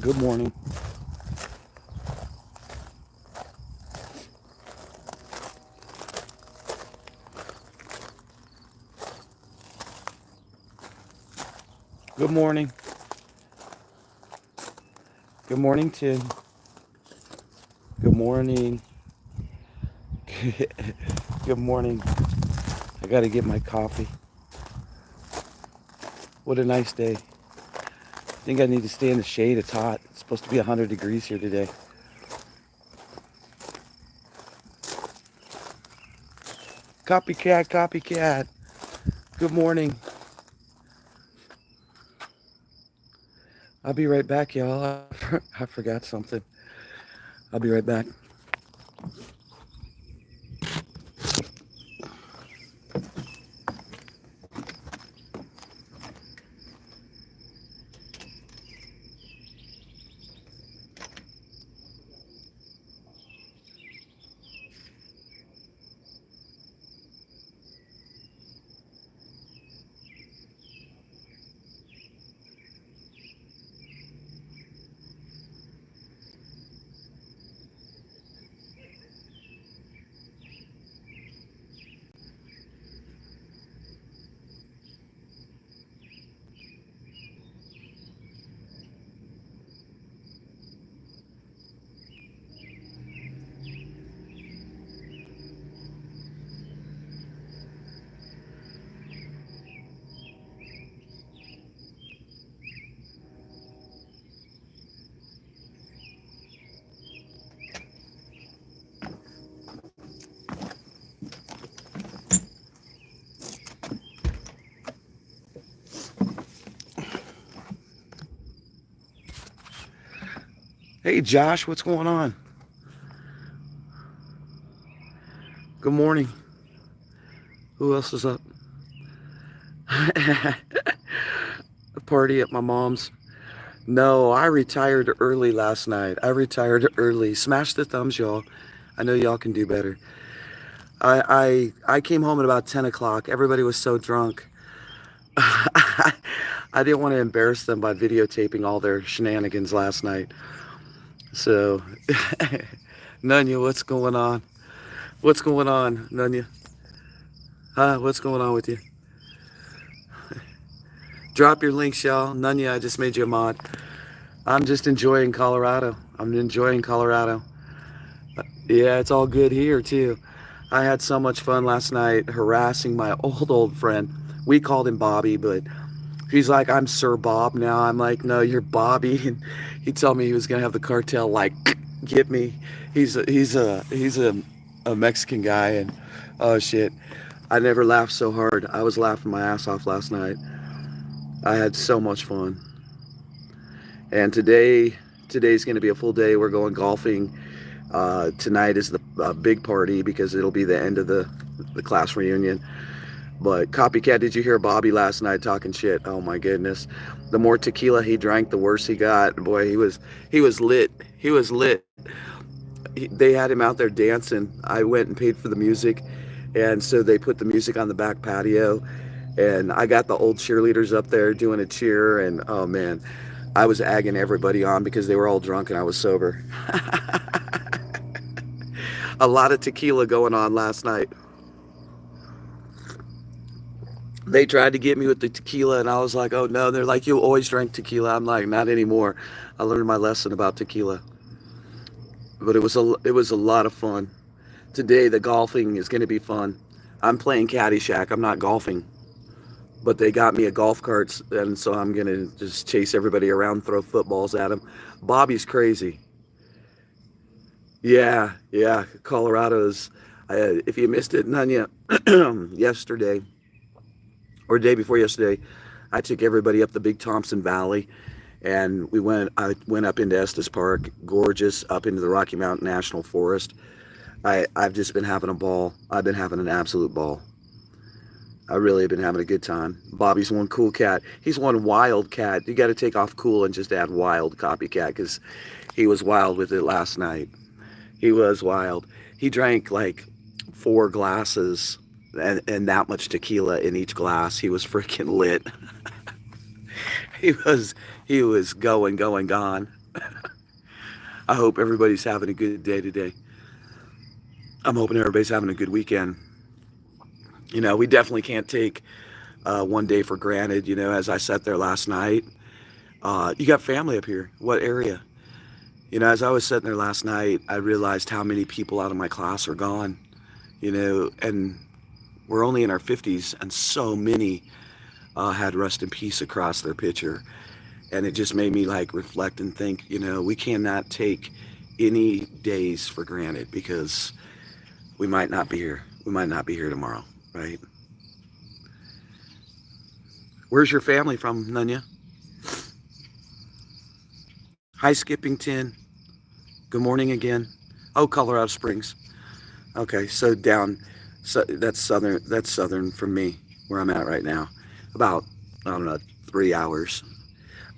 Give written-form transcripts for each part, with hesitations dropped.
Good morning. Good morning. Good morning, Tim. Good morning. Good morning. I got to get my coffee. What a nice day. I think I need to stay in the shade. It's hot. It's supposed to be 100 degrees here today. Copycat, copycat. Good morning. I'll be right back, y'all. I forgot something. I'll be right back. Hey, Josh, what's going on? Good morning. Who else is up? A party at my mom's. No, I retired early last night. I retired early. Smash the thumbs, y'all. I know y'all can do better. I came home at about 10 o'clock. Everybody was so drunk. I didn't want to embarrass them by videotaping all their shenanigans last night. So, Nunya, what's going on? What's going on, Nunya? Huh? What's going on with you? Drop your links, y'all. Nunya, I just made you a mod. I'm just enjoying Colorado. I'm enjoying Colorado. Yeah, it's all good here, too. I had so much fun last night harassing my old friend. We called him Bobby, but he's like, I'm Sir Bob now. I'm like, no, you're Bobby. And he told me he was gonna have the cartel like get me. He's a Mexican guy, and oh shit, I never laughed so hard. I was laughing my ass off last night. I had so much fun. And today's gonna be a full day. We're going golfing. Tonight is the big party because it'll be the end of the class reunion. But copycat, did you hear Bobby last night talking shit? Oh my goodness. The more tequila he drank, the worse he got. Boy, he was lit. He was lit. They had him out there dancing. I went and paid for the music, and so they put the music on the back patio, and I got the old cheerleaders up there doing a cheer, and oh man, I was agging everybody on because they were all drunk and I was sober. A lot of tequila going on last night. They tried to get me with the tequila, and I was like, oh no. They're like, you always drank tequila. I'm like, not anymore. I learned my lesson about tequila. But it was a lot of fun. Today the golfing is going to be fun. I'm playing Caddyshack. I'm not golfing, but they got me a golf cart, and so I'm going to just chase everybody around, throw footballs at them. Bobby's crazy. Yeah, yeah. Colorado's. If you missed it, Nanya, yesterday or day before yesterday, I took everybody up the Big Thompson Valley, and I went up into Estes Park, gorgeous, up into the Rocky Mountain National Forest. I've just been having a ball. I've been having an absolute ball. I really have been having a good time. Bobby's one cool cat. He's one wild cat. You got to take off cool and just add wild, copycat, because he was wild with it last night. He was wild. He drank like 4 glasses and that much tequila in each glass. He was freaking lit. he was he was going gone. I hope everybody's having a good day today. I'm hoping everybody's having a good weekend. You know, we definitely can't take one day for granted. You know, as I sat there last night, you got family up here. What area? You know, as I was sitting there last night, I realized how many people out of my class are gone. You know, and we're only in our 50s, and so many had rest in peace across their picture. And it just made me like reflect and think, you know, we cannot take any days for granted because we might not be here. We might not be here tomorrow, right? Where's your family from, Nunya? Hi, Skippington. Good morning again. Oh, Colorado Springs. Okay, so down, so that's southern. That's southern from me, where I'm at right now. About, I don't know, 3 hours.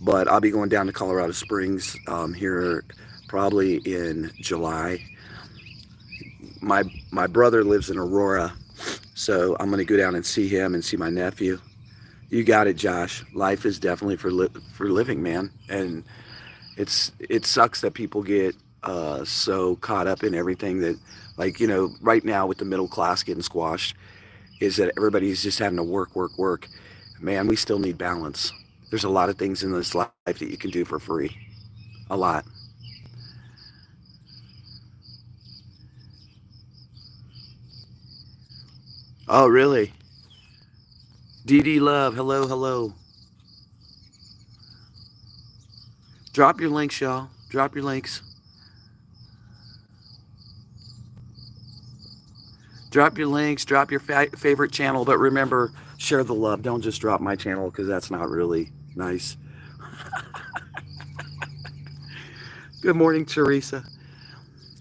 But I'll be going down to Colorado Springs here probably in July. My brother lives in Aurora, so I'm gonna go down and see him and see my nephew. You got it, Josh. Life is definitely for living, man, and it sucks that people get so caught up in everything that, like, you know, right now with the middle class getting squashed, is that everybody's just having to work. Man, we still need balance. There's a lot of things in this life that you can do for free. A lot. Oh, really? DD Love, hello. Drop your links, y'all. Drop your links. Drop your links. Drop your favorite channel. But remember, share the love. Don't just drop my channel because that's not really nice. Good morning, Teresa.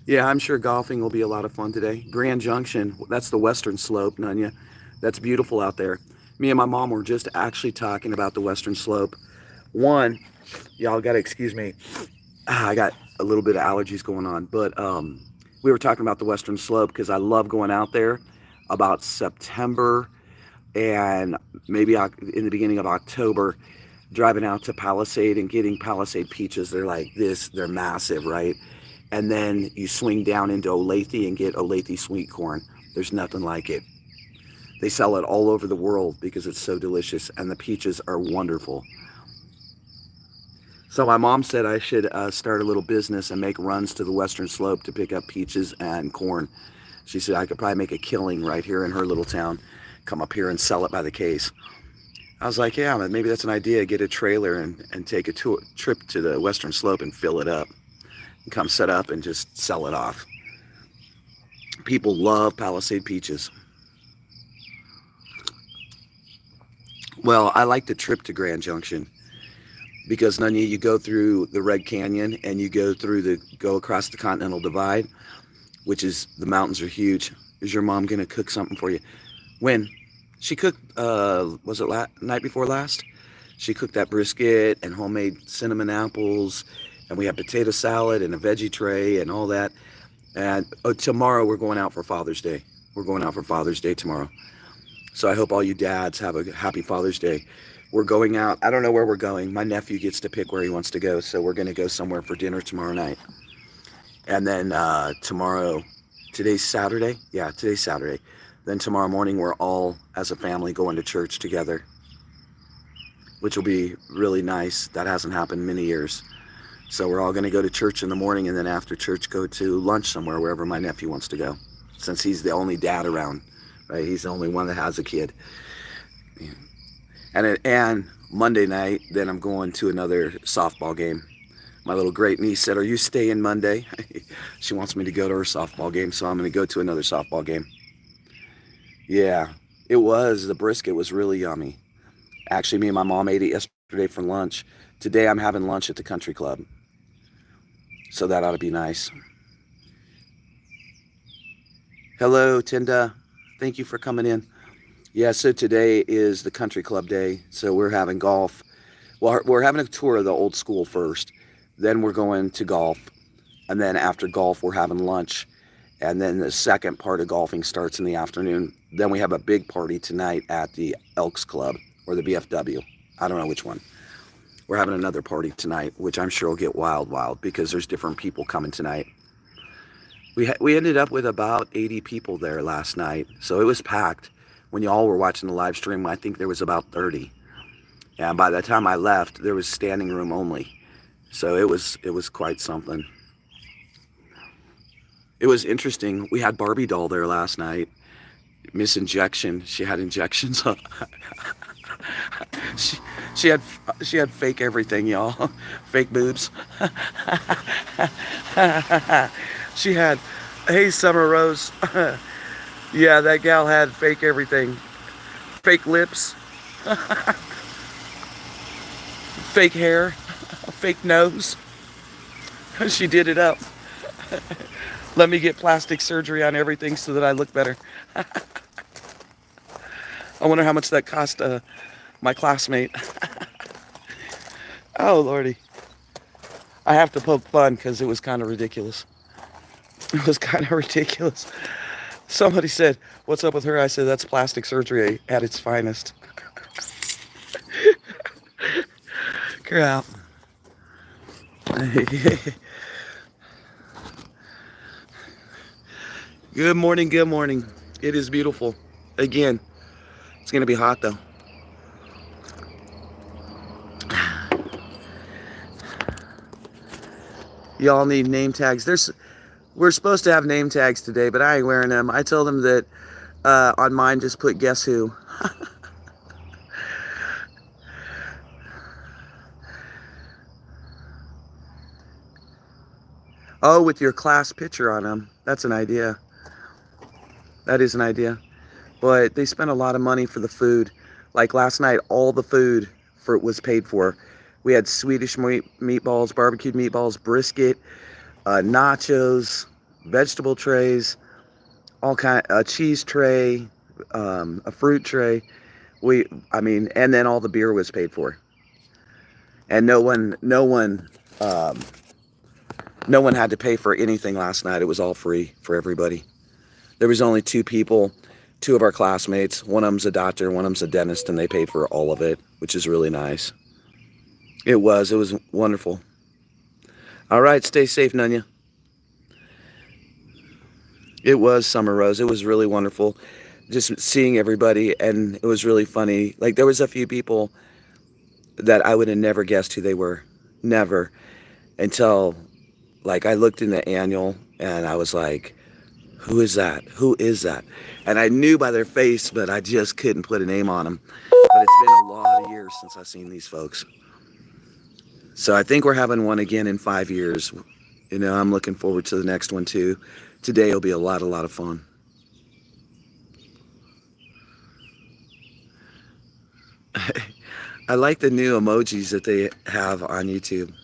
Yeah, I'm sure golfing will be a lot of fun today. Grand Junction, that's the western slope, Nunya. That's beautiful out there. Me and my mom were just actually talking about the western slope. One, y'all got to excuse me. I got a little bit of allergies going on, but we were talking about the western slope because I love going out there about September and maybe in the beginning of October, driving out to Palisade and getting Palisade peaches. They're like this, they're massive, right? And then you swing down into Olathe and get Olathe sweet corn. There's nothing like it. They sell it all over the world because it's so delicious, and the peaches are wonderful. So my mom said I should start a little business and make runs to the western slope to pick up peaches and corn. She said I could probably make a killing right here in her little town, come up here and sell it by the case. I was like, yeah, maybe that's an idea. Get a trailer and take a trip to the western slope and fill it up. And come set up and just sell it off. People love Palisade peaches. Well, I like the trip to Grand Junction because Nunya, you go through the Red Canyon and you go across the Continental Divide, which is, the mountains are huge. Is your mom gonna cook something for you? When she cooked, was it night before last? She cooked that brisket and homemade cinnamon apples, and we have potato salad and a veggie tray and all that. And tomorrow we're going out for Father's Day. We're going out for Father's Day tomorrow. So I hope all you dads have a happy Father's Day. We're going out. I don't know where we're going. My nephew gets to pick where he wants to go. So we're going to go somewhere for dinner tomorrow night. And then tomorrow, today's Saturday. Yeah, today's Saturday. Then tomorrow morning, we're all as a family going to church together, which will be really nice. That hasn't happened in many years. So we're all going to go to church in the morning, and then after church, go to lunch somewhere, wherever my nephew wants to go, since he's the only dad around, right? He's the only one that has a kid. And Monday night, then I'm going to another softball game. My little great niece said, are you staying Monday? She wants me to go to her softball game, so I'm going to go to another softball game. Yeah, the brisket was really yummy. Actually, me and my mom ate it yesterday for lunch. Today I'm having lunch at the country club. So that ought to be nice. Hello, Tinda. Thank you for coming in. Yeah, so today is the country club day. So we're having golf. Well, we're having a tour of the old school first. Then we're going to golf. And then after golf, we're having lunch. And then the second part of golfing starts in the afternoon. Then we have a big party tonight at the Elks Club or the BFW. I don't know which one. We're having another party tonight, which I'm sure will get wild because there's different people coming tonight. We ended up with about 80 people there last night, so it was packed. When y'all were watching the live stream, I think there was about 30. And by the time I left, there was standing room only. So it was quite something. It was interesting. We had Barbie doll there last night. Miss Injection. She had injections. she had fake everything, y'all. Fake boobs. She had, hey, Summer Rose. Yeah, that gal had fake everything. Fake lips. Fake hair. Fake nose. She did it up. Let me get plastic surgery on everything so that I look better. I wonder how much that cost my classmate. Oh, Lordy. I have to poke fun because it was kind of ridiculous. It was kind of ridiculous. Somebody said, what's up with her? I said, that's plastic surgery at its finest. Crap. Good morning, good morning. It is beautiful. Again, it's going to be hot though. Y'all need name tags. We're supposed to have name tags today, but I ain't wearing them. I told them that on mine just put guess who. Oh, with your class picture on them. That's an idea. That is an idea. But they spent a lot of money for the food. Like last night, all the food was paid for. We had Swedish meatballs, barbecued meatballs, brisket, nachos, vegetable trays, a cheese tray, a fruit tray. And then all the beer was paid for. And no one had to pay for anything last night. It was all free for everybody. There was only 2 people, 2 of our classmates. One of them's a doctor, one of them's a dentist, and they paid for all of it, which is really nice. It was wonderful. All right, stay safe, Nunya. It was Summer Rose. It was really wonderful just seeing everybody, and it was really funny. Like, there was a few people that I would have never guessed who they were. Never. Until, like, I looked in the annual, and I was like, who is that? Who is that? And I knew by their face, but I just couldn't put a name on them. But it's been a lot of years since I've seen these folks. So I think we're having one again in 5 years. You know, I'm looking forward to the next one too. Today will be a lot of fun. I like the new emojis that they have on YouTube.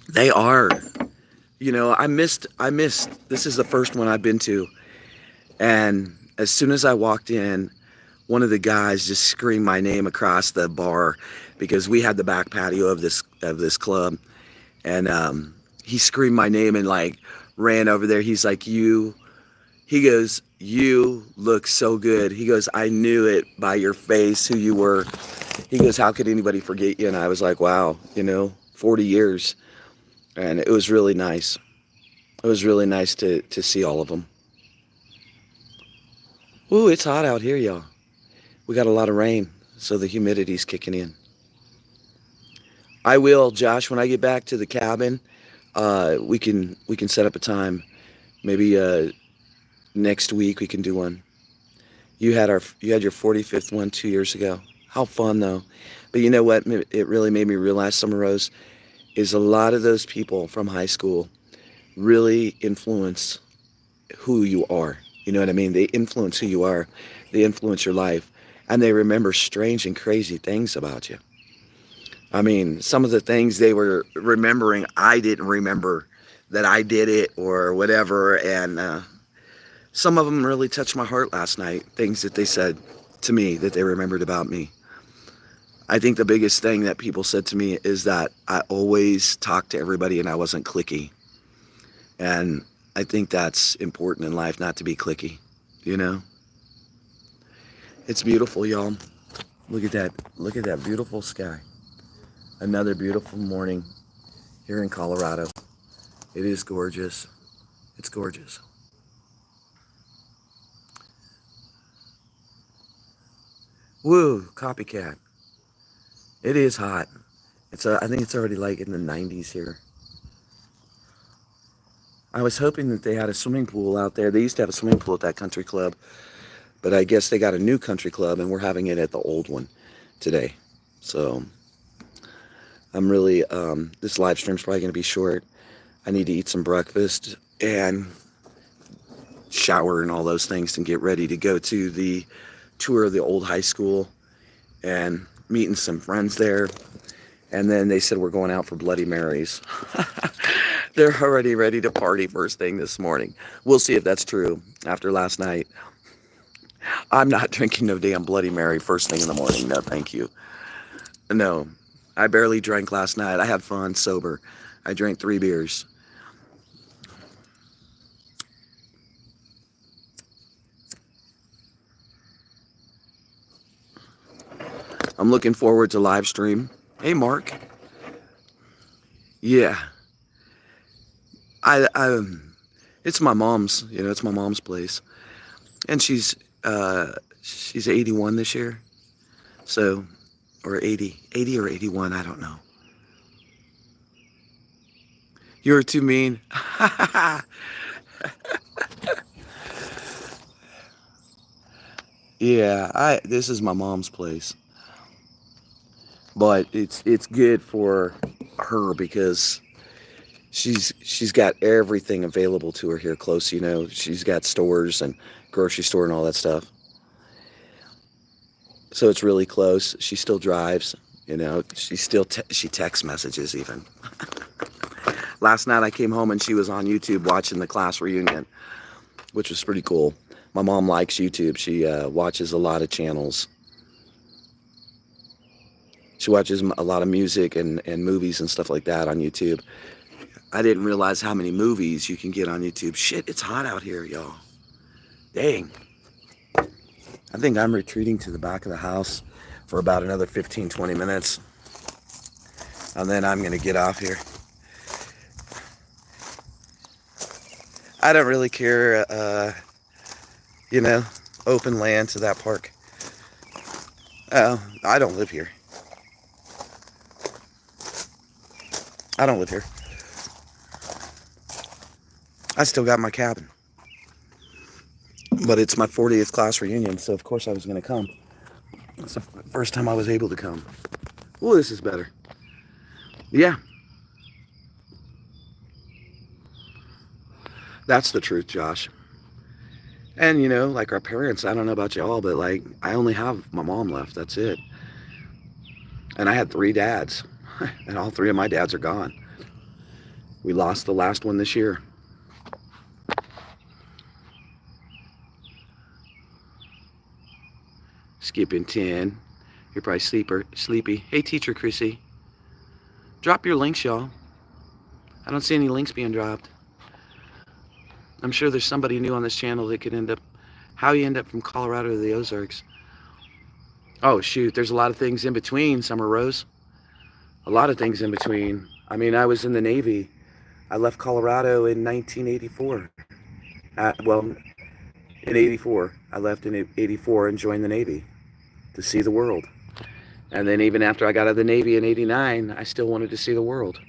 They are. You know, I missed, this is the first one I've been to. And as soon as I walked in, one of the guys just screamed my name across the bar because we had the back patio of this club. And he screamed my name and like ran over there. He's like, he goes, you look so good. He goes, I knew it by your face who you were. He goes, how could anybody forget you? And I was like, wow, 40 years. And it was really nice. It was really nice to see all of them. Ooh, it's hot out here, y'all. We got a lot of rain, so the humidity's kicking in. I will, Josh, when I get back to the cabin, we can set up a time. Maybe next week we can do one. You had your 45th one 2 years ago. How fun, though. But you know what? It really made me realize, Summer Rose, is a lot of those people from high school really influence who you are. You know what I mean? They influence who you are. They influence your life. And they remember strange and crazy things about you. I mean, some of the things they were remembering, I didn't remember that I did it or whatever. And some of them really touched my heart last night. Things that they said to me that they remembered about me. I think the biggest thing that people said to me is that I always talked to everybody and I wasn't cliquey. And I think that's important in life, not to be cliquey, It's beautiful, y'all. Look at that. Look at that beautiful sky. Another beautiful morning here in Colorado. It is gorgeous. It's gorgeous. Woo, copycat. It is hot. I think it's already like in the 90s here. I was hoping that they had a swimming pool out there. They used to have a swimming pool at that country club, but I guess they got a new country club and we're having it at the old one today. So I'm really, this live stream's probably going to be short. I need to eat some breakfast and shower and all those things and get ready to go to the tour of the old high school and meeting some friends there. And then they said we're going out for Bloody Marys. They're already ready to party first thing this morning. We'll see if that's true after last night. I'm not drinking no damn Bloody Mary first thing in the morning. No, thank you. No, I barely drank last night. I had fun sober. I drank 3 beers. I'm looking forward to live stream. Hey, Mark. Yeah. It's my mom's, it's my mom's place. And she's 81 this year. So, or 80 or 81, I don't know. You're too mean. Yeah, this is my mom's place. But it's good for her because she's got everything available to her here close, She's got stores and grocery store and all that stuff. So it's really close. She still drives, she text messages even. Last night I came home and she was on YouTube watching the class reunion, which was pretty cool. My mom likes YouTube. She watches a lot of channels. She watches a lot of music and movies and stuff like that on YouTube. I didn't realize how many movies you can get on YouTube. Shit, it's hot out here, y'all. Dang. I think I'm retreating to the back of the house for about another 15, 20 minutes. And then I'm going to get off here. I don't really care, open land to that park. I don't live here. I don't live here. I still got my cabin. But it's my 40th class reunion, so of course I was going to come. It's the first time I was able to come. Oh, this is better. Yeah. That's the truth, Josh. And, like our parents, I don't know about y'all, but like, I only have my mom left. That's it. And I had 3 dads. And all 3 of my dads are gone. We lost the last one this year. Skipping 10. You're probably sleepy. Hey, teacher Chrissy. Drop your links, y'all. I don't see any links being dropped. I'm sure there's somebody new on this channel that could end up... How you end up from Colorado to the Ozarks. Oh, shoot. There's a lot of things in between, Summer Rose. A lot of things in between. I mean, I was in the Navy. I left Colorado in 1984. In 84. I left in 84 and joined the Navy to see the world. And then even after I got out of the Navy in 89, I still wanted to see the world.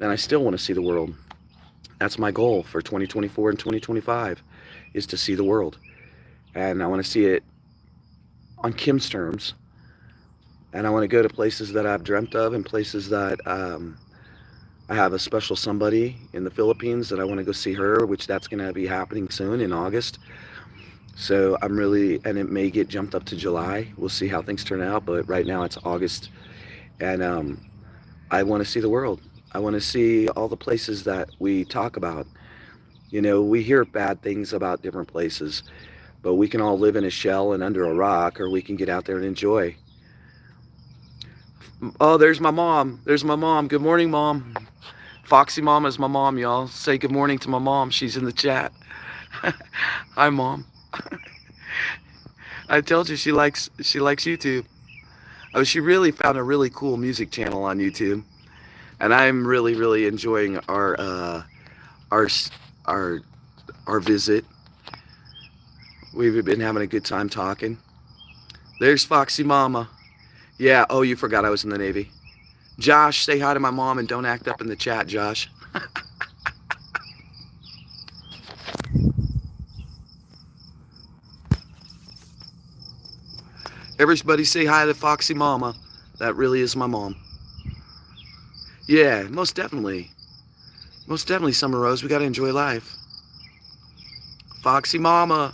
And I still want to see the world. That's my goal for 2024 and 2025, is to see the world. And I want to see it on Kim's terms. And I want to go to places that I've dreamt of and places that I have a special somebody in the Philippines that I want to go see her, which that's going to be happening soon in August. So I'm really, and it may get jumped up to July. We'll see how things turn out. But right now it's August. And I want to see the world. I want to see all the places that we talk about. We hear bad things about different places, but we can all live in a shell and under a rock, or we can get out there and enjoy. Oh, there's my mom. There's my mom. Good morning, Mom. Foxy Mama is my mom, y'all. Say good morning to my mom. She's in the chat. Hi, Mom. I told you she likes YouTube. Oh, she really found a really cool music channel on YouTube, and I'm really enjoying our our our visit. We've been having a good time talking. There's Foxy Mama. Yeah. Oh, you forgot I was in the Navy. Josh, say hi to my mom and don't act up in the chat, Josh. Everybody say hi to Foxy Mama. That really is my mom. Yeah, most definitely. Most definitely, Summer Rose. We got to enjoy life. Foxy Mama.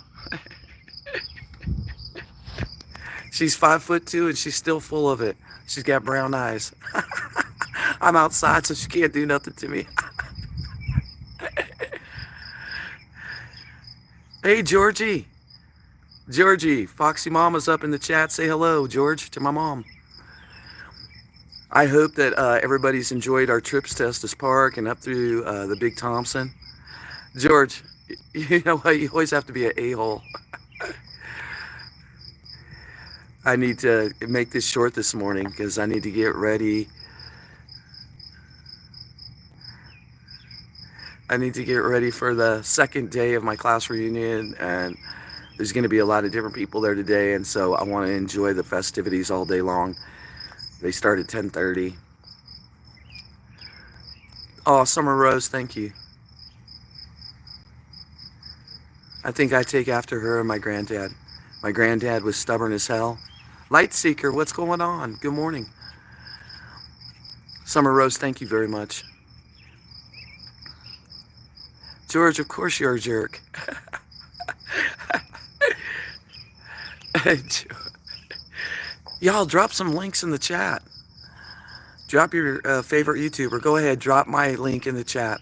She's 5'2" and she's still full of it. She's got brown eyes. I'm outside, so she can't do nothing to me. Hey, Georgie. Georgie, Foxy Mama's up in the chat. Say hello, George, to my mom. I hope that everybody's enjoyed our trips to Estes Park and up through the Big Thompson. George, you know what? You always have to be an a-hole. I need to make this short this morning because I need to get ready. I need to get ready for the second day of my class reunion, and there's going to be a lot of different people there today, and so I want to enjoy the festivities all day long. They start at 10:30. Oh, Summer Rose, thank you. I think I take after her and my granddad. My granddad was stubborn as hell. Light Seeker, what's going on? Good morning. Summer Rose, thank you very much. George, of course you're a jerk. Y'all, drop some links in the chat. Drop your favorite YouTuber. Go ahead, drop my link in the chat.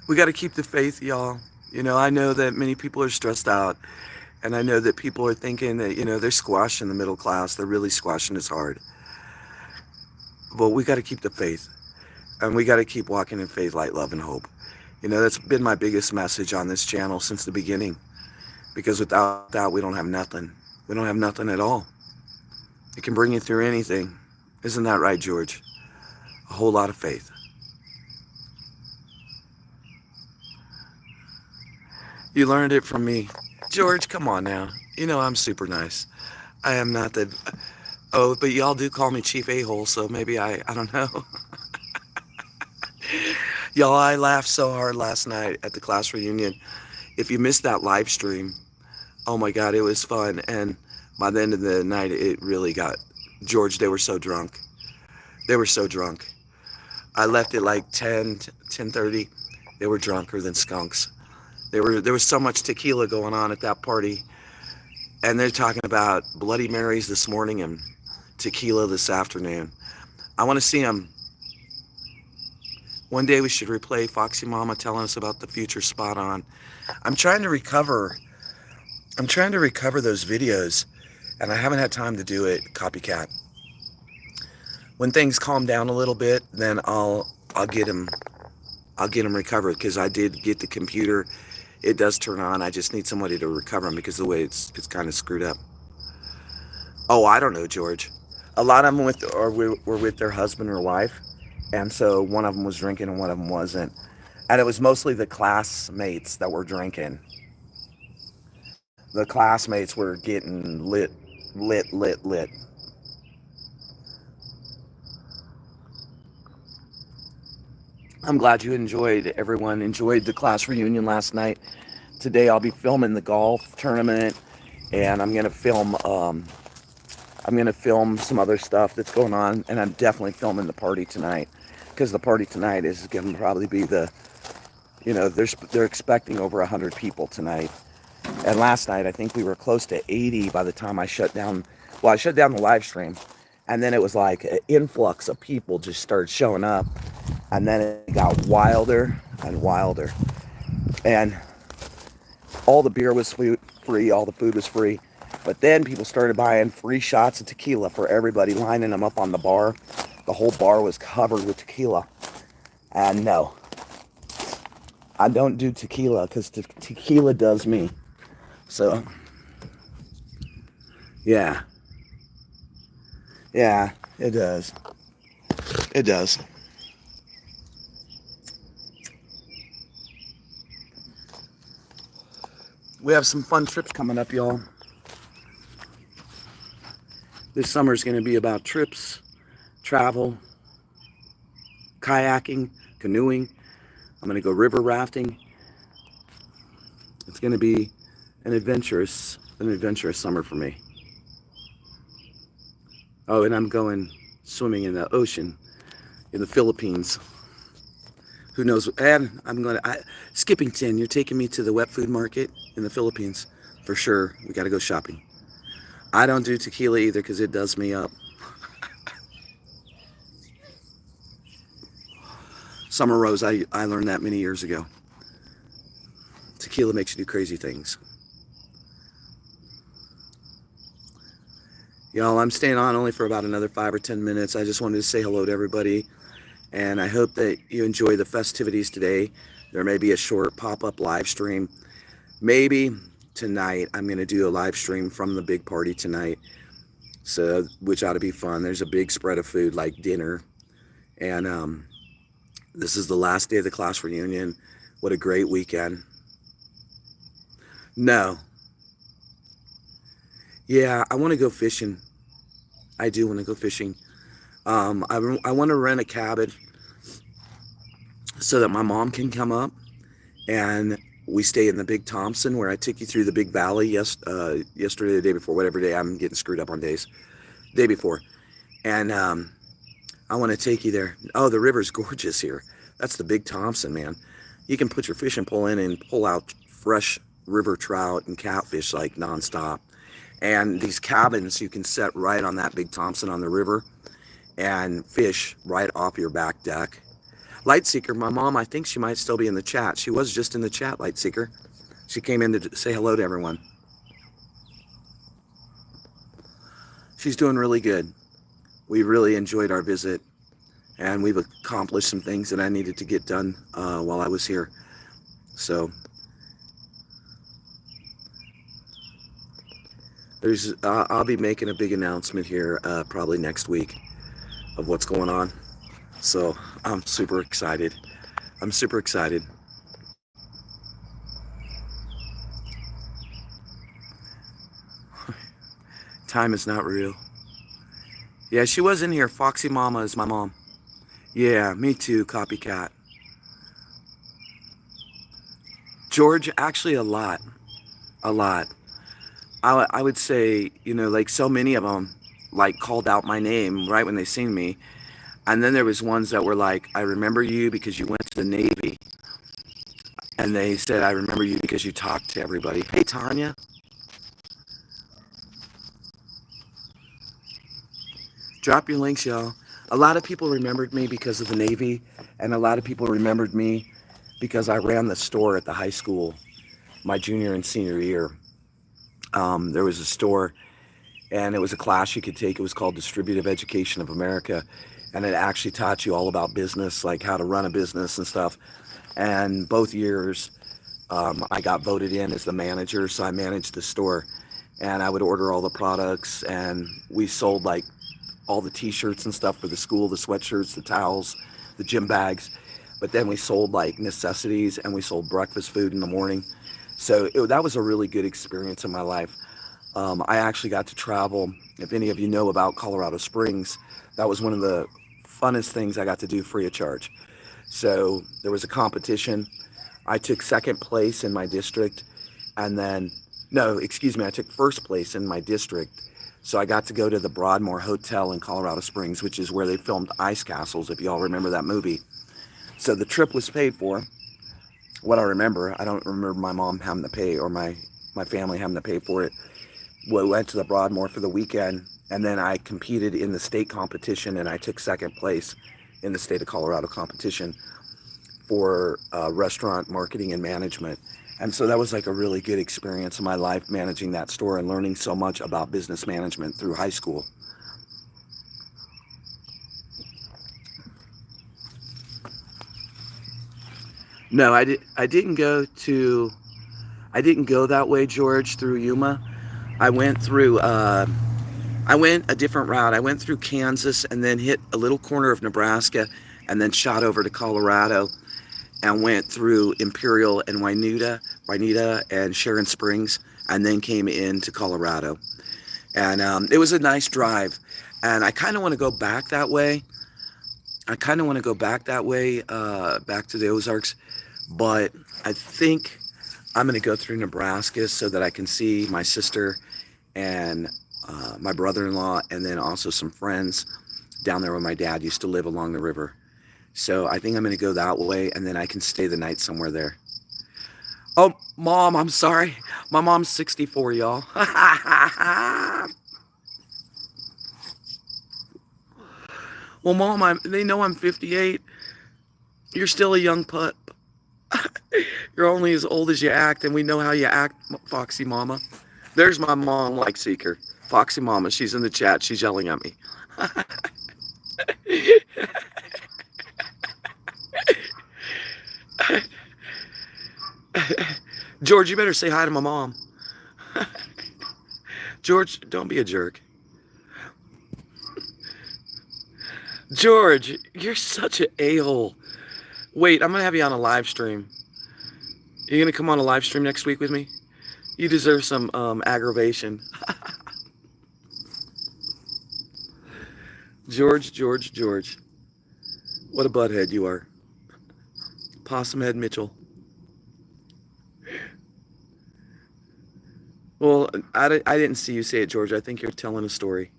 We got to keep the faith, y'all. You know, I know that many people are stressed out, and I know that people are thinking that, you know, they're squashing the middle class. They're really squashing us hard. But we got to keep the faith, and we got to keep walking in faith, light, love, and hope. You know, that's been my biggest message on this channel since the beginning, because without that, we don't have nothing. We don't have nothing at all. It can bring you through anything. Isn't that right, George? A whole lot of faith. You learned it from me. George, come on now. You know I'm super nice. I am not the... Oh, but y'all do call me Chief A-hole, so maybe I don't know. Y'all, I laughed so hard last night at the class reunion. If you missed that live stream, oh my God, it was fun. And by the end of the night, it really got... George, they were so drunk. They were so drunk. I left at like 10:30. They were drunker than skunks. There was so much tequila going on at that party, and they're talking about Bloody Marys this morning and tequila this afternoon. I want to see them. One day we should replay Foxy Mama telling us about the future spot on. I'm trying to recover those videos, and I haven't had time to do it, copycat. When things calm down a little bit, then I'll get them recovered, because I did get the computer. It does turn on. I just need somebody to recover them because the way it's kind of screwed up. Oh, I don't know, George. A lot of them were with their husband or wife, and so one of them was drinking and one of them wasn't. And it was mostly the classmates that were drinking. The classmates were getting lit. I'm glad everyone enjoyed the class reunion last night. Today I'll be filming the golf tournament, and I'm gonna film some other stuff that's going on, and I'm definitely filming the party tonight, because the party tonight is gonna probably be they're expecting over 100 people tonight. And last night I think we were close to 80 by the time I shut down. Well, I shut down the live stream, and then it was like an influx of people just started showing up. And then it got wilder and wilder. And all the beer was free, all the food was free. But then people started buying free shots of tequila for everybody, lining them up on the bar. The whole bar was covered with tequila. And no, I don't do tequila, because tequila does me. So Yeah. Yeah, it does. It does. We have some fun trips coming up, y'all. This summer is going to be about trips, travel, kayaking, canoeing. I'm going to go river rafting. It's going to be an adventurous summer for me. Oh, and I'm going swimming in the ocean in the Philippines. Who knows? And I'm going to, Skippington, you're taking me to the wet food market in the Philippines. For sure. We got to go shopping. I don't do tequila either because it does me up. Summer Rose, I learned that many years ago. Tequila makes you do crazy things. Y'all, I'm staying on only for about another 5 or 10 minutes. I just wanted to say hello to everybody. And I hope that you enjoy the festivities today. There may be a short pop-up live stream. Maybe tonight I'm going to do a live stream from the big party tonight. So, which ought to be fun. There's a big spread of food like dinner. And this is the last day of the class reunion. What a great weekend. No. Yeah, I want to go fishing. I do want to go fishing. I want to rent a cabin so that my mom can come up and we stay in the Big Thompson where I took you through the Big Valley yesterday, the day before, whatever day. I'm getting screwed up on days. Day before. And I want to take you there. Oh, the river's gorgeous here. That's the Big Thompson, man. You can put your fishing pole in and pull out fresh river trout and catfish like nonstop. And these cabins you can set right on that Big Thompson on the river and fish right off your back deck. Lightseeker, my mom, I think she might still be in the chat. She was just in the chat, Lightseeker. She came in to say hello to everyone. She's doing really good. We really enjoyed our visit, and we've accomplished some things that I needed to get done while I was here. So I'll be making a big announcement here probably next week of what's going on. So I'm super excited. I'm super excited. Time is not real. Yeah, she was in here. Foxy Mama is my mom. Yeah, me too, copycat. George, actually a lot. A lot. I would say, you know, like so many of them, like called out my name right when they seen me. And then there was ones that were like, I remember you because you went to the Navy. And they said, I remember you because you talked to everybody. Hey, Tanya. Drop your links, y'all. A lot of people remembered me because of the Navy. And a lot of people remembered me because I ran the store at the high school my junior and senior year. There was a store, and it was a class you could take. It was called Distributive Education of America, and it actually taught you all about business, like how to run a business and stuff. And both years, I got voted in as the manager, so I managed the store, and I would order all the products, and we sold like all the t-shirts and stuff for the school, the sweatshirts, the towels, the gym bags. But then we sold like necessities, and we sold breakfast food in the morning. So that was a really good experience in my life. I actually got to travel. If any of you know about Colorado Springs, that was one of the funnest things I got to do free of charge. So there was a competition. I took second place in my district, and then, no, excuse me, I took first place in my district. So I got to go to the Broadmoor Hotel in Colorado Springs, which is where they filmed Ice Castles, if y'all remember that movie. So the trip was paid for. What I remember, I don't remember my mom having to pay or my family having to pay for it. We went to the Broadmoor for the weekend, and then I competed in the state competition, and I took second place in the state of Colorado competition for restaurant marketing and management. And so that was like a really good experience in my life, managing that store and learning so much about business management through high school. No, I didn't go that way, George, through Yuma. I went through, I went a different route. I went through Kansas and then hit a little corner of Nebraska and then shot over to Colorado and went through Imperial and Wyneta and Sharon Springs and then came into Colorado. And it was a nice drive. And I kind of want to go back that way. Back to the Ozarks. But I think I'm going to go through Nebraska so that I can see my sister and my brother-in-law, and then also some friends down there where my dad used to live along the river. So I think I'm going to go that way, and then I can stay the night somewhere there. Oh, Mom, I'm sorry. My mom's 64, y'all. Well, Mom, they know I'm 58. You're still a young pup. You're only as old as you act, and we know how you act, Foxy Mama. There's my mom, like Seeker. Foxy Mama, she's in the chat. She's yelling at me. George, you better say hi to my mom. George, don't be a jerk. George, you're such an a-hole. Wait, I'm going to have you on a live stream. You going to come on a live stream next week with me? You deserve some aggravation. George. What a butthead you are. Possumhead Mitchell. Well, I didn't see you say it, George. I think you're telling a story.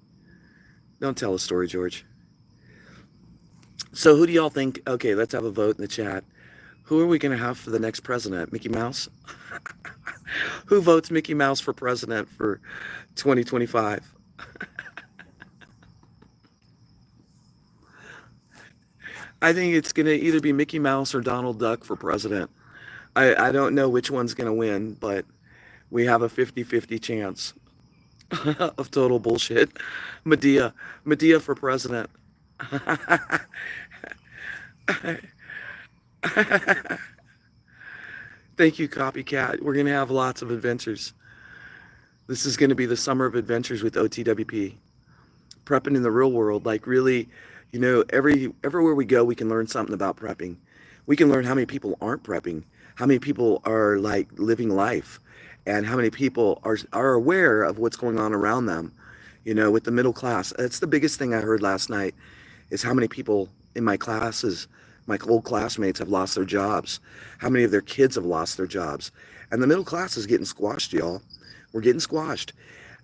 Don't tell a story, George. So who do y'all think? Okay, let's have a vote in the chat. Who are we going to have for the next president? Mickey Mouse? Who votes Mickey Mouse for president for 2025? I think it's going to either be Mickey Mouse or Donald Duck for president. I don't know which one's going to win, but we have a 50-50 chance of total bullshit. Medea for president. Thank you, Copycat. We're going to have lots of adventures. This is going to be the summer of adventures with OTWP. Prepping in the real world, like really, you know, everywhere we go, we can learn something about prepping. We can learn how many people aren't prepping, how many people are like living life, and how many people are aware of what's going on around them, you know, with the middle class. That's the biggest thing I heard last night, is how many people in my classes, my old classmates, have lost their jobs, how many of their kids have lost their jobs. And the middle class is getting squashed, y'all. We're getting squashed.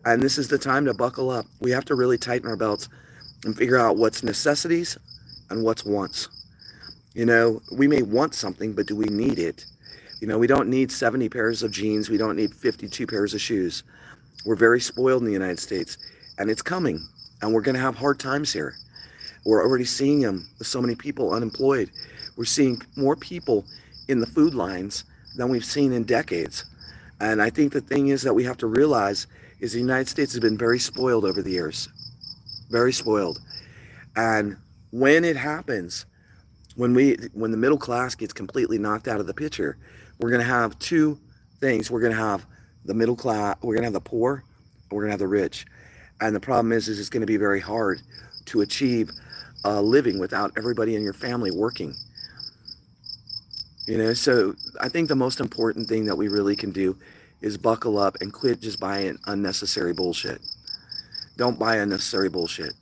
And this is the time to buckle up. We have to really tighten our belts and figure out what's necessities and what's wants. You know, we may want something, but do we need it? You know, we don't need 70 pairs of jeans. We don't need 52 pairs of shoes. We're very spoiled in the United States, and it's coming, and we're going to have hard times here. We're already seeing them with so many people unemployed. We're seeing more people in the food lines than we've seen in decades. And I think the thing is that we have to realize is the United States has been very spoiled over the years. Very spoiled. And when it happens, when the middle class gets completely knocked out of the picture, we're going to have two things. We're going to have the middle class, we're going to have the poor, and we're going to have the rich. And the problem is it's going to be very hard to achieve a living without everybody in your family working. You know, so I think the most important thing that we really can do is buckle up and quit just buying unnecessary bullshit. Don't buy unnecessary bullshit.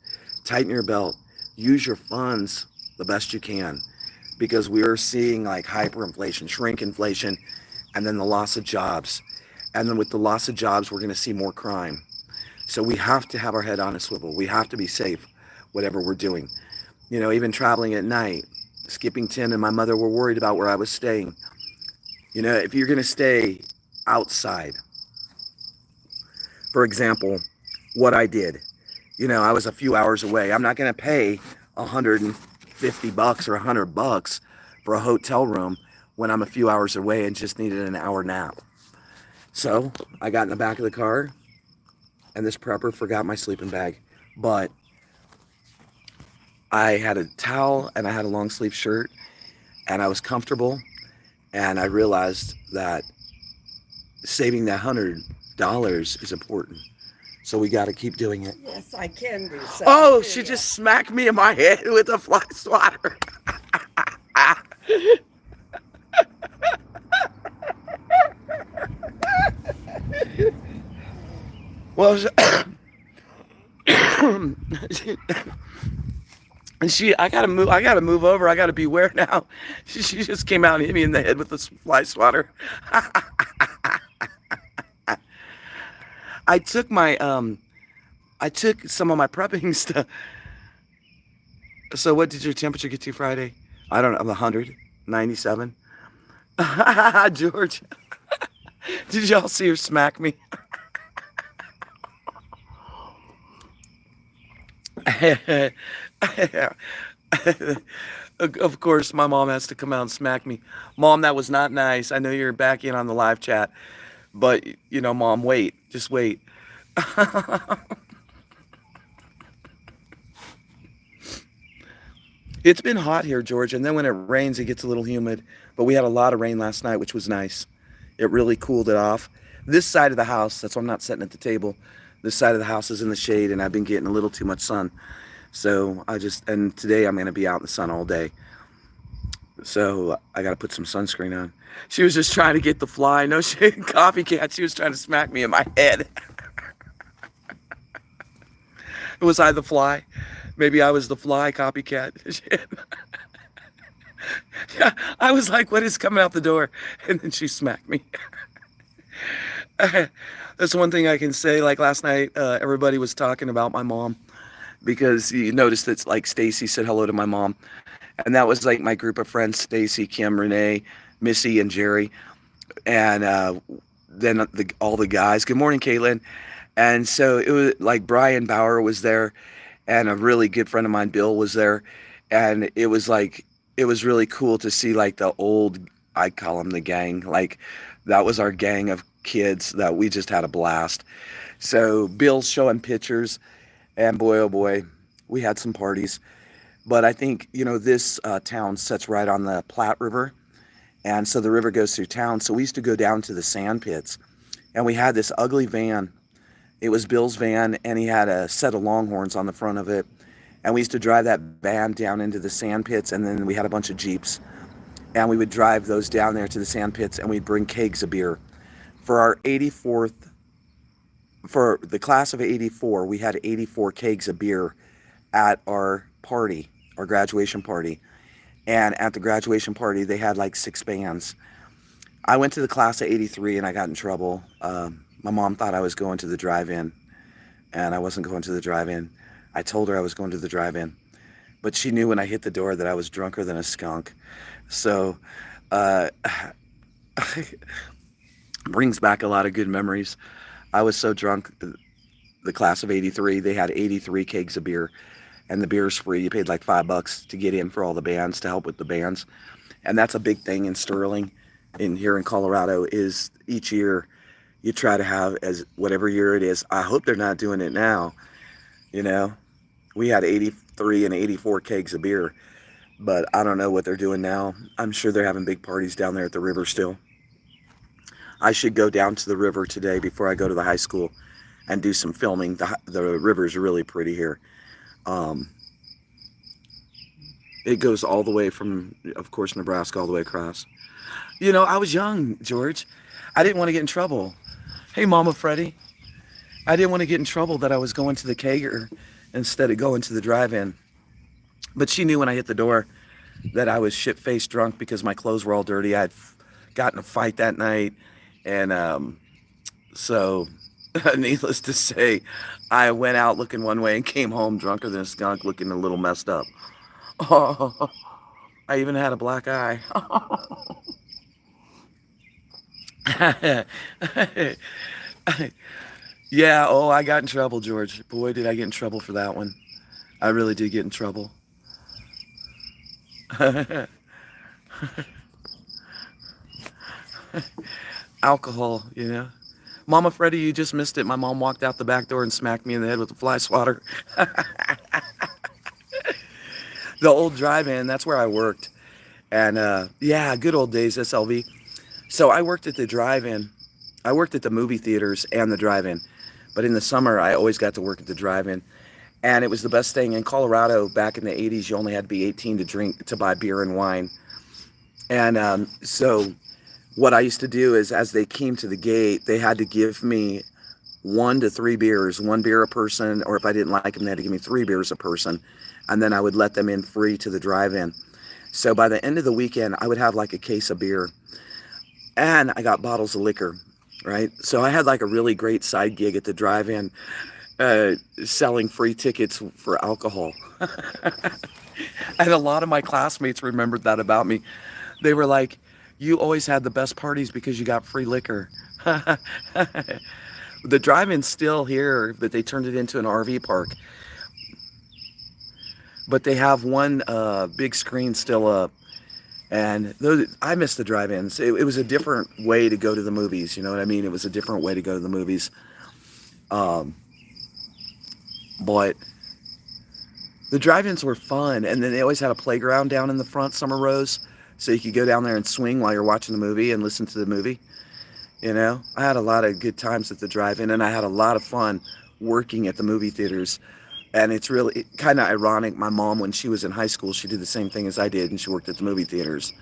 Tighten your belt. Use your funds the best you can, because we are seeing like hyperinflation, shrinkflation, and then the loss of jobs. And then with the loss of jobs, we're going to see more crime. So we have to have our head on a swivel. We have to be safe, whatever we're doing. You know, even traveling at night, skipping 10 and my mother were worried about where I was staying. You know, if you're going to stay outside, for example, what I did, you know, I was a few hours away. I'm not going to pay $150 or $100 for a hotel room when I'm a few hours away and just needed an hour nap. So I got in the back of the car, and this prepper forgot my sleeping bag. But I had a towel and I had a long sleeve shirt, and I was comfortable, and I realized that saving that $100 dollars is important. So we got to keep doing it. Yes, I can do something Oh, for she you. just smacked me in my head with a fly swatter. Well, I gotta move. I gotta move over. I gotta beware now. She just came out and hit me in the head with a fly swatter. I took my I took some of my prepping stuff. So what did your temperature get to Friday? I don't know, 197. George, did y'all see her smack me? Of course, my mom has to come out and smack me. Mom, that was not nice. I know you're back in on the live chat, but Mom, wait, just wait. It's been hot here, George, and then when it rains, it gets a little humid. But we had a lot of rain last night, which was nice. It really cooled it off. This side of the house, that's why I'm not sitting at the table. This side of the house is in the shade, and I've been getting a little too much sun. So and today I'm going to be out in the sun all day. So I got to put some sunscreen on. She was just trying to get the fly. No shade, copycat. She was trying to smack me in my head. Was I the fly? Maybe I was the fly, copycat. Yeah, I was like, what is coming out the door? And then she smacked me. That's one thing I can say. Like last night, everybody was talking about my mom because you noticed that like Stacy said hello to my mom. And that was like my group of friends, Stacy, Kim, Renee, Missy, and Jerry. And then all the guys. Good morning, Caitlin. And so it was like Brian Bauer was there, and a really good friend of mine, Bill, was there. And it was really cool to see like the old, I call them the gang. Like that was our gang of kids that we just had a blast. So Bill's showing pictures, and boy, oh boy, we had some parties. But I think, this town sits right on the Platte River. And so the river goes through town. So we used to go down to the sand pits. And we had this ugly van. It was Bill's van, and he had a set of Longhorns on the front of it. And we used to drive that van down into the sand pits. And then we had a bunch of Jeeps. And we would drive those down there to the sand pits, and we'd bring kegs of beer. For the class of 84, we had 84 kegs of beer at our party, our graduation party. And at the graduation party, they had like 6 bands. I went to the class of 83 and I got in trouble. My mom thought I was going to the drive-in, and I wasn't going to the drive-in. I told her I was going to the drive-in, but she knew when I hit the door that I was drunker than a skunk. So brings back a lot of good memories. I was so drunk. The class of 83, they had 83 kegs of beer. And the beer's free. You paid like $5 to get in for all the bands, to help with the bands. And that's a big thing in Sterling, here in Colorado, is each year you try to have, as whatever year it is. I hope they're not doing it now. We had 83 and 84 kegs of beer, but I don't know what they're doing now. I'm sure they're having big parties down there at the river still. I should go down to the river today before I go to the high school and do some filming. The river's really pretty here. It goes all the way from, of course, Nebraska all the way across. I was young, George. I didn't want to get in trouble. Hey, Mama Freddie. I didn't want to get in trouble that I was going to the kegger instead of going to the drive-in. But she knew when I hit the door that I was shit-faced drunk because my clothes were all dirty. I had gotten a fight that night. And so, needless to say, I went out looking one way and came home drunker than a skunk, looking a little messed up. Oh, I even had a black eye. Yeah, I got in trouble, George. Boy, did I get in trouble for that one. I really did get in trouble. Alcohol, Mama Freddie, you just missed it. My mom walked out the back door and smacked me in the head with a fly swatter. The old drive-in, that's where I worked. And yeah, good old days, SLV. So I worked at the drive-in, I worked at the movie theaters and the drive-in, but in the summer I always got to work at the drive-in, and it was the best thing. In Colorado back in the 80s, you only had to be 18 to buy beer and wine. And so what I used to do is, as they came to the gate, they had to give me 1 to 3 beers, 1 beer a person, or if I didn't like them, they had to give me 3 beers a person, and then I would let them in free to the drive-in. So by the end of the weekend, I would have like a case of beer, and I got bottles of liquor, right? So I had like a really great side gig at the drive-in, selling free tickets for alcohol. And a lot of my classmates remembered that about me. They were like, you always had the best parties because you got free liquor. The drive-in's still here, but they turned it into an RV park. But they have one big screen still up. And I miss the drive-ins. It was a different way to go to the movies, you know what I mean? It was a different way to go to the movies. But the drive-ins were fun, and then they always had a playground down in the front, summer rows, so you could go down there and swing while you're watching the movie and listen to the movie. You know, I had a lot of good times at the drive-in, and I had a lot of fun working at the movie theaters. And it's really kind of ironic. My mom, when she was in high school, she did the same thing as I did, and she worked at the movie theaters.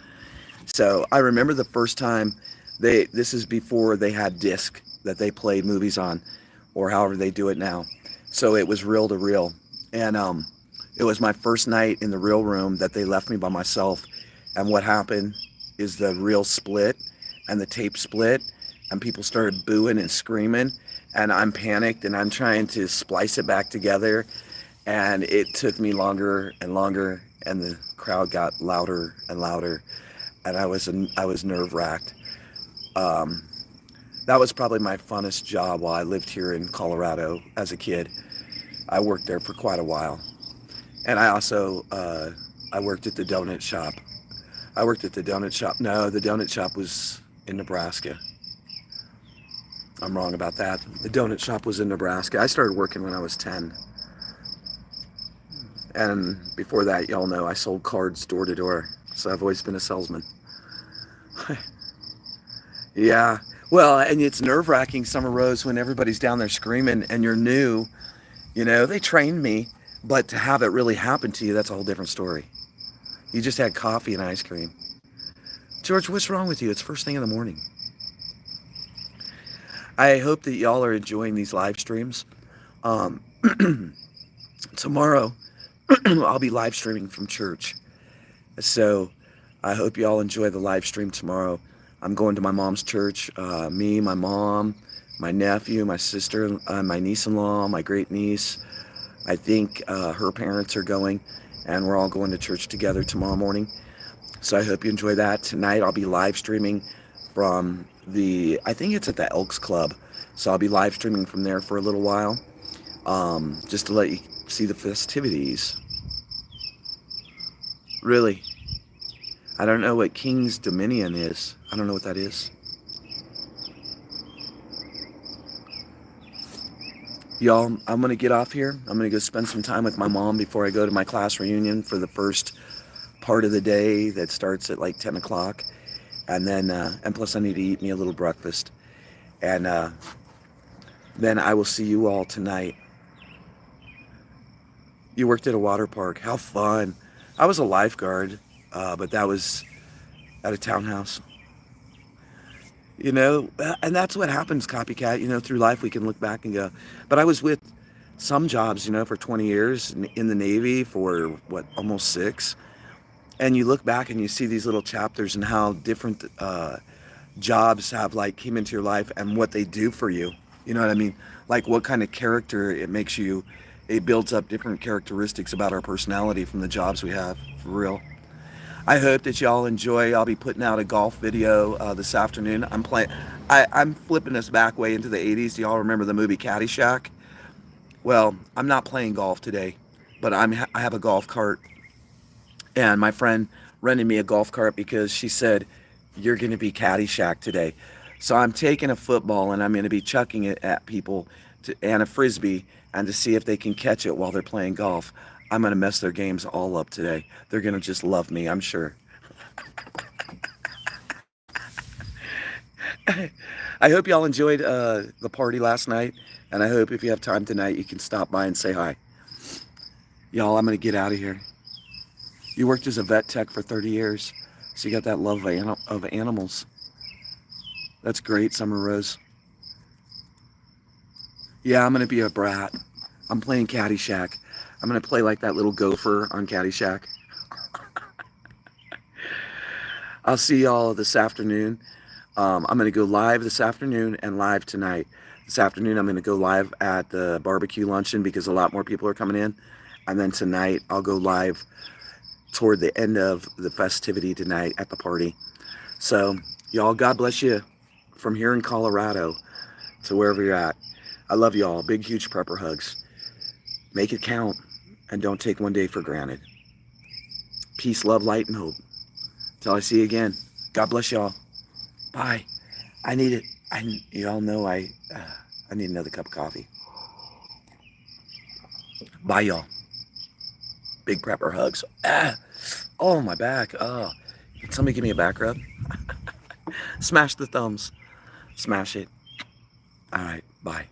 So I remember the first time this is before they had disc that they played movies on, or however they do it now. So it was reel to reel. And it was my first night in the reel room that they left me by myself. And what happened is the reel split and the tape split, and people started booing and screaming, and I'm panicked and I'm trying to splice it back together, and it took me longer and longer, and the crowd got louder and louder, and I was nerve-wracked. That was probably my funnest job while I lived here in Colorado as a kid. I worked there for quite a while. And I also I worked at the donut shop. No, the donut shop was in Nebraska. I'm wrong about that. The donut shop was in Nebraska. I started working when I was 10. And before that, y'all know I sold cards door to door. So I've always been a salesman. Yeah. Well, and it's nerve-wracking, summer rows, when everybody's down there screaming and you're new. You know, they trained me, but to have it really happen to you, that's a whole different story. You just had coffee and ice cream. George, what's wrong with you? It's first thing in the morning. I hope that y'all are enjoying these live streams. Tomorrow, I'll be live streaming from church. So I hope y'all enjoy the live stream tomorrow. I'm going to my mom's church. Me, my mom, my nephew, my sister, my niece-in-law, my great-niece. I think her parents are going, and we're all going to church together tomorrow morning. So I hope you enjoy that. Tonight I'll be live streaming from I think it's at the Elks Club. So I'll be live streaming from there for a little while, just to let you see the festivities. Really, I don't know what King's Dominion is. I don't know what that is. Y'all, I'm going to get off here. I'm going to go spend some time with my mom before I go to my class reunion for the first part of the day that starts at like 10 o'clock. And then, and plus I need to eat me a little breakfast. And then I will see you all tonight. You worked at a water park. How fun. I was a lifeguard, but that was at a townhouse. You know, and that's what happens, copycat. You know, through life we can look back and go, but I was with some jobs, you know, for 20 years, in the Navy for, what, almost 6. And you look back and you see these little chapters and how different jobs have, like, came into your life and what they do for you. You know what I mean? Like, what kind of character it makes you. It builds up different characteristics about our personality from the jobs we have, for real. I hope that y'all enjoy. I'll be putting out a golf video this afternoon. I'm flipping us back way into the 80s. Do y'all remember the movie Caddyshack? Well, I'm not playing golf today, but I have a golf cart. And my friend rented me a golf cart because she said, you're going to be Caddyshack today. So I'm taking a football and I'm going to be chucking it at people and a frisbee, and to see if they can catch it while they're playing golf. I'm going to mess their games all up today. They're going to just love me, I'm sure. I hope y'all enjoyed the party last night, and I hope if you have time tonight, you can stop by and say hi. Y'all, I'm gonna get out of here. You worked as a vet tech for 30 years, so you got that love of animals. That's great, Summer Rose. Yeah, I'm gonna be a brat. I'm playing Caddyshack. I'm gonna play like that little gopher on Caddyshack. I'll see y'all this afternoon. I'm going to go live this afternoon and live tonight. This afternoon, I'm going to go live at the barbecue luncheon because a lot more people are coming in. And then tonight, I'll go live toward the end of the festivity tonight at the party. So, y'all, God bless you from here in Colorado to wherever you're at. I love y'all. Big, huge prepper hugs. Make it count and don't take one day for granted. Peace, love, light, and hope. Till I see you again. God bless y'all. Bye. I need it. Y'all know I need another cup of coffee. Bye, y'all. Big prepper hugs. Oh, my back. Oh, can somebody give me a back rub? Smash the thumbs. Smash it. All right. Bye.